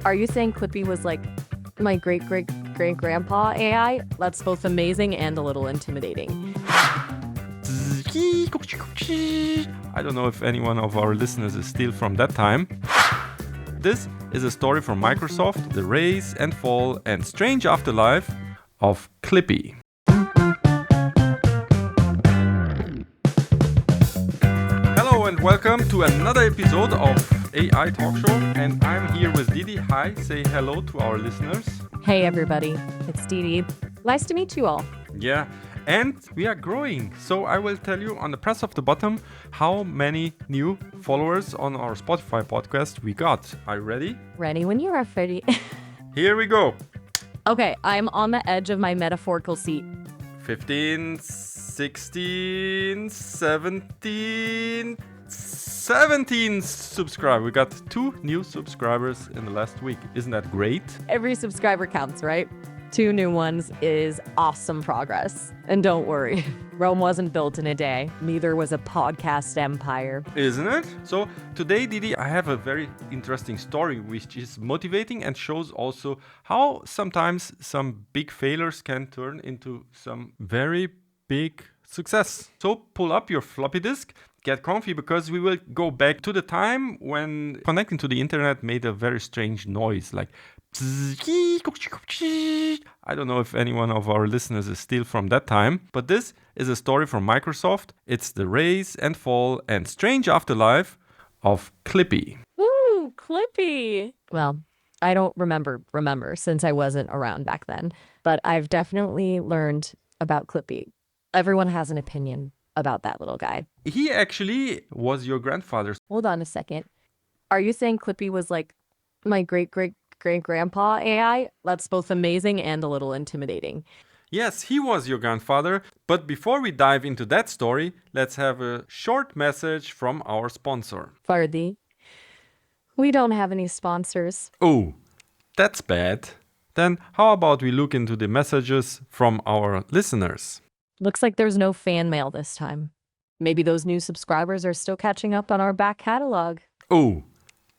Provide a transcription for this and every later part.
Are you saying Clippy was like my great great great grandpa AI? That's both amazing and a little intimidating. I don't know if anyone of our listeners is still from that time. This is a story from Microsoft, the rise and fall and strange afterlife of Clippy. Hello and welcome to another episode of AI Talkshow, and I'm here with Didi. Hi, say hello to our listeners. Hey everybody, it's Didi. Nice to meet you all. Yeah, and we are growing. So I will tell you on the press of the bottom how many new followers on our Spotify podcast we got. Are you ready? Ready when you are ready. Here we go. Okay, I'm on the edge of my metaphorical seat. 15, 16, 17 subscribers. We got 2 new subscribers in the last week. Isn't that great? Every subscriber counts, right? 2 new ones is awesome progress. And don't worry, Rome wasn't built in a day. Neither was a podcast empire. Isn't it? So today, Didi, I have a very interesting story which is motivating and shows also how sometimes some big failures can turn into some very big success. So pull up your floppy disk, get comfy, because we will go back to the time when connecting to the internet made a very strange noise, like I don't know if anyone of our listeners is still from that time, but this is a story from Microsoft. It's the rise and fall and strange afterlife of Clippy. Ooh, Clippy. Well, I don't remember since I wasn't around back then, but I've definitely learned about Clippy. Everyone has an opinion about that little guy. He actually was your grandfather. Hold on a second. Are you saying Clippy was like my great great great grandpa AI? That's both amazing and a little intimidating. Yes, he was your grandfather. But before we dive into that story, let's have a short message from our sponsor. Fardi, we don't have any sponsors. Oh, that's bad. Then how about we look into the messages from our listeners? Looks like there's no fan mail this time. Maybe those new subscribers are still catching up on our back catalog. Oh,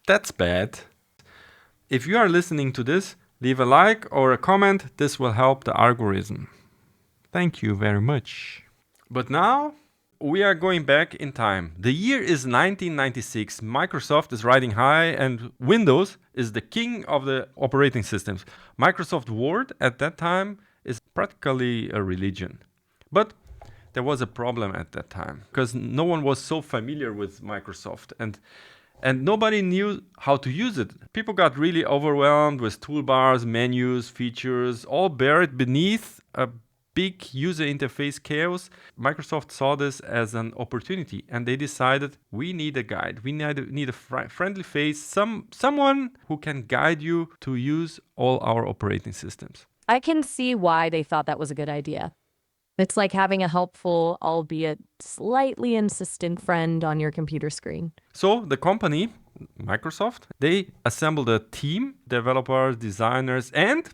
that's bad. If you are listening to this, leave a like or a comment. This will help the algorithm. Thank you very much. But now we are going back in time. The year is 1996. Microsoft is riding high and Windows is the king of the operating systems. Microsoft Word at that time is practically a religion. But there was a problem at that time because no one was so familiar with Microsoft and nobody knew how to use it. People got really overwhelmed with toolbars, menus, features, all buried beneath a big user interface chaos. Microsoft saw this as an opportunity and they decided we need a guide. We need a friendly face, someone who can guide you to use all our operating systems. I can see why they thought that was a good idea. It's like having a helpful, albeit slightly insistent friend on your computer screen. So the company, Microsoft, they assembled a team, developers, designers, and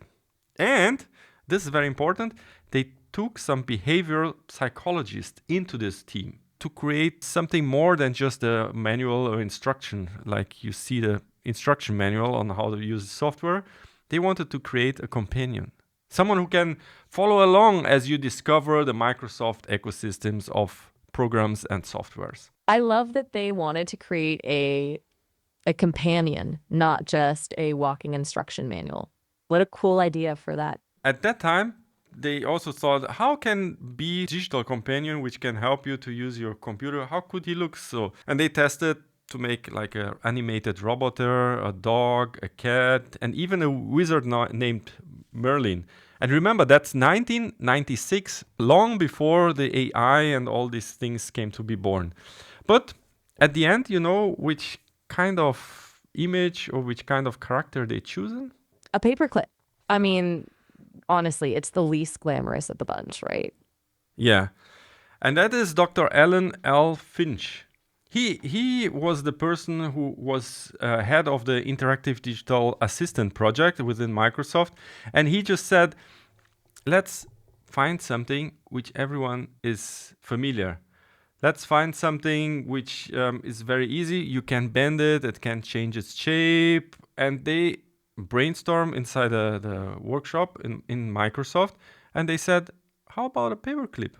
this is very important, they took some behavioral psychologists into this team to create something more than just a manual or instruction, like you see the instruction manual on how to use software. They wanted to create a companion. Someone who can follow along as you discover the Microsoft ecosystems of programs and softwares. I love that they wanted to create a companion, not just a walking instruction manual. What a cool idea for that. At that time, they also thought, how can be digital companion which can help you to use your computer? How could he look so? And they tested to make like an animated robot, a dog, a cat, and even a wizard named Merlin. And remember, that's 1996, long before the AI and all these things came to be born. But at the end, you know which kind of image or which kind of character they chosen? A paperclip. I mean, honestly, it's the least glamorous of the bunch, right? Yeah. And that is Dr. Alan L. Finch. He was the person who was head of the Interactive Digital Assistant project within Microsoft. And he just said, let's find something which everyone is familiar. Let's find something which is very easy. You can bend it, it can change its shape. And they brainstorm inside the workshop in Microsoft, and they said, how about a paperclip?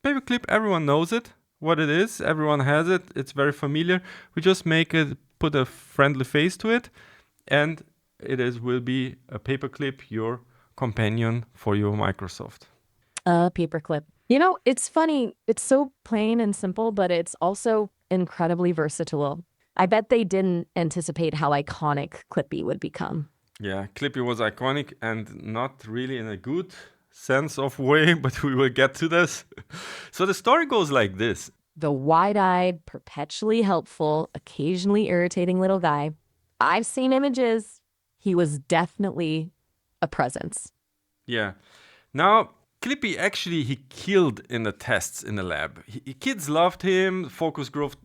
Paperclip, everyone knows it, what it is, everyone has it, it's very familiar. We just make it, put a friendly face to it, and will be a paperclip, your companion for your Microsoft. A paperclip. You know, it's funny. It's so plain and simple, but it's also incredibly versatile. I bet they didn't anticipate how iconic Clippy would become. Yeah, Clippy was iconic and not really in a good sense of way, but we will get to this. So the story goes like this. The wide eyed, perpetually helpful, occasionally irritating little guy. I've seen images. He was definitely a presence. Yeah. Now, Clippy actually he killed in the tests in the lab. Kids loved him,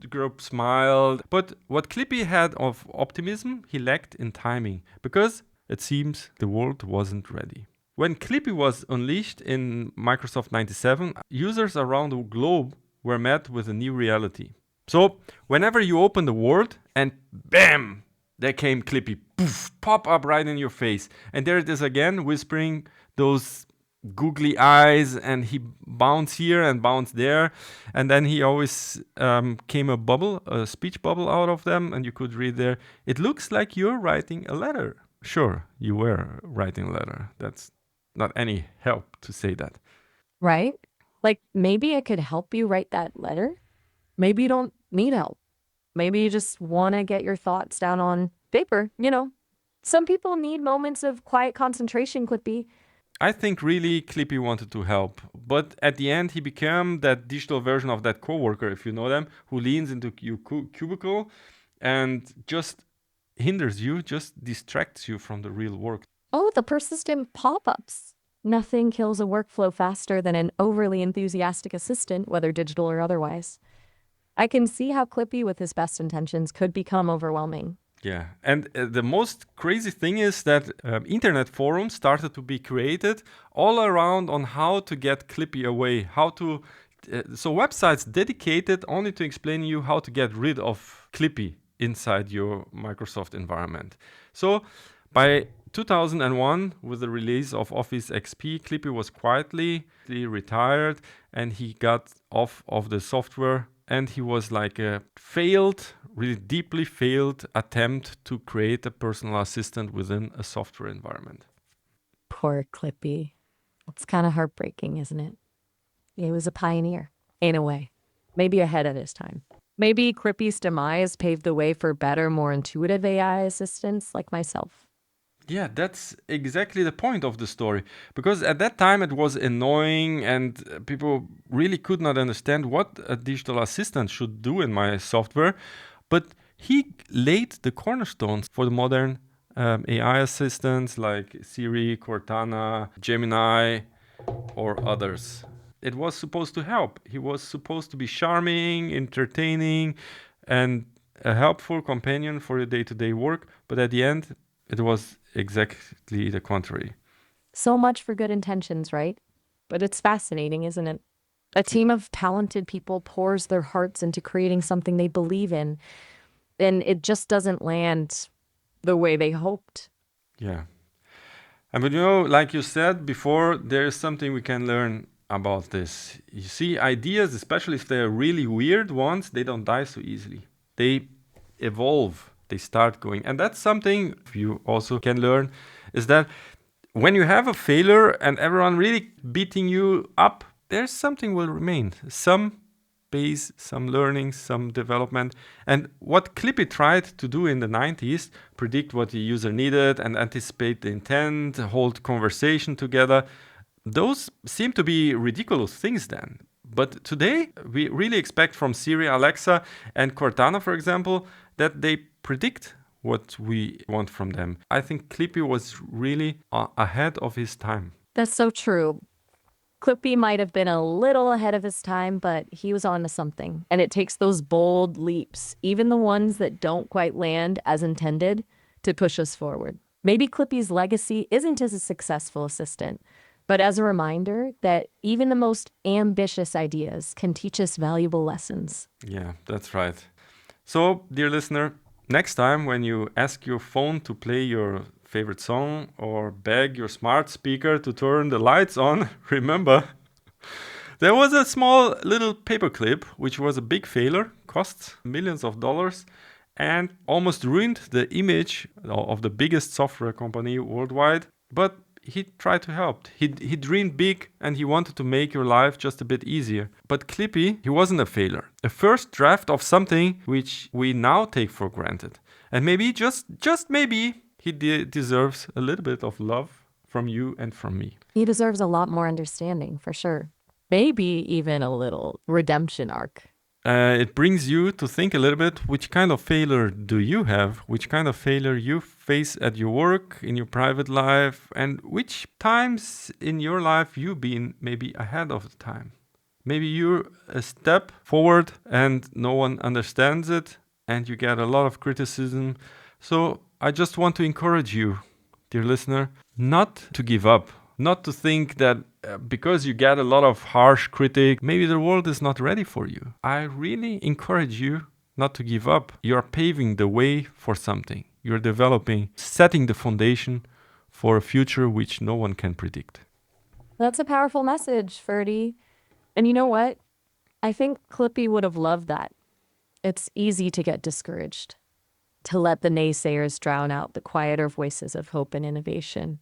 group smiled. But what Clippy had of optimism, he lacked in timing because it seems the world wasn't ready. When Clippy was unleashed in Microsoft 97, users around the globe were met with a new reality. So, whenever you open the Word and bam, there came Clippy, poof, pop up right in your face. And there it is again, whispering those googly eyes, and he bounced here and bounced there. And then he always came a speech bubble out of them, and you could read there, it looks like you're writing a letter. Sure, you were writing a letter. That's not any help to say that. Right? Like maybe I could help you write that letter. Maybe you don't need help. Maybe you just want to get your thoughts down on paper, you know. Some people need moments of quiet concentration, Clippy. I think really Clippy wanted to help, but at the end he became that digital version of that coworker, if you know them, who leans into your cubicle and just hinders you, just distracts you from the real work. Oh, the persistent pop ups. Nothing kills a workflow faster than an overly enthusiastic assistant, whether digital or otherwise. I can see how Clippy, with his best intentions, could become overwhelming. Yeah, and the most crazy thing is that internet forums started to be created all around on how to get Clippy away, how to. So websites dedicated only to explaining you how to get rid of Clippy inside your Microsoft environment. So by 2001, with the release of Office XP, Clippy was quietly retired and he got off of the software, and he was like a failed, really deeply failed attempt to create a personal assistant within a software environment. Poor Clippy. It's kind of heartbreaking, isn't it? He was a pioneer, in a way. Maybe ahead of his time. Maybe Clippy's demise paved the way for better, more intuitive AI assistants like myself. Yeah, that's exactly the point of the story. Because at that time it was annoying and people really could not understand what a digital assistant should do in my software. But he laid the cornerstones for the modern AI assistants like Siri, Cortana, Gemini, or others. It was supposed to help. He was supposed to be charming, entertaining, and a helpful companion for your day to day work. But at the end, it was exactly the contrary. So much for good intentions, right? But it's fascinating, isn't it? A team of talented people pours their hearts into creating something they believe in, and it just doesn't land the way they hoped. Yeah. And but you know, like you said before, there is something we can learn about this. You see, ideas, especially if they're really weird ones, they don't die so easily. They evolve, they start going. And that's something you also can learn is that when you have a failure and everyone really beating you up, there's something will remain. Some base, some learning, some development. And what Clippy tried to do in the 90s, predict what the user needed and anticipate the intent, hold conversation together, those seem to be ridiculous things then. But today, we really expect from Siri, Alexa, and Cortana, for example, that they predict what we want from them. I think Clippy was really ahead of his time. That's so true. Clippy might have been a little ahead of his time, but he was on to something. And it takes those bold leaps, even the ones that don't quite land as intended, to push us forward. Maybe Clippy's legacy isn't as a successful assistant, but as a reminder that even the most ambitious ideas can teach us valuable lessons. Yeah, that's right. So, dear listener, next time when you ask your phone to play your favorite song or beg your smart speaker to turn the lights on, remember, there was a small little paperclip, which was a big failure, cost millions of dollars, and almost ruined the image of the biggest software company worldwide. But he tried to help. He dreamed big and he wanted to make your life just a bit easier. But Clippy, he wasn't a failure. A first draft of something which we now take for granted. And maybe, just maybe, he deserves a little bit of love from you and from me. He deserves a lot more understanding, for sure. Maybe even a little redemption arc. It brings you to think a little bit, which kind of failure do you have? Which kind of failure you face at your work, in your private life, and which times in your life you've been maybe ahead of the time? Maybe you're a step forward and no one understands it and you get a lot of criticism. So I just want to encourage you, dear listener, not to give up, not to think that because you get a lot of harsh critique, maybe the world is not ready for you. I really encourage you not to give up. You're paving the way for something. You're developing, setting the foundation for a future which no one can predict. That's a powerful message, Ferdy. And you know what? I think Clippy would have loved that. It's easy to get discouraged, to let the naysayers drown out the quieter voices of hope and innovation.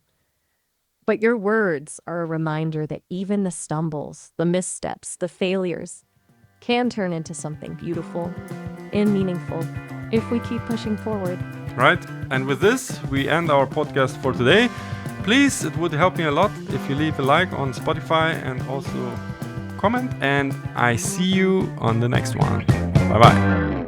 But your words are a reminder that even the stumbles, the missteps, the failures can turn into something beautiful and meaningful if we keep pushing forward. Right? And with this, we end our podcast for today. Please, it would help me a lot if you leave a like on Spotify and also comment. And I see you on the next one. Bye-bye.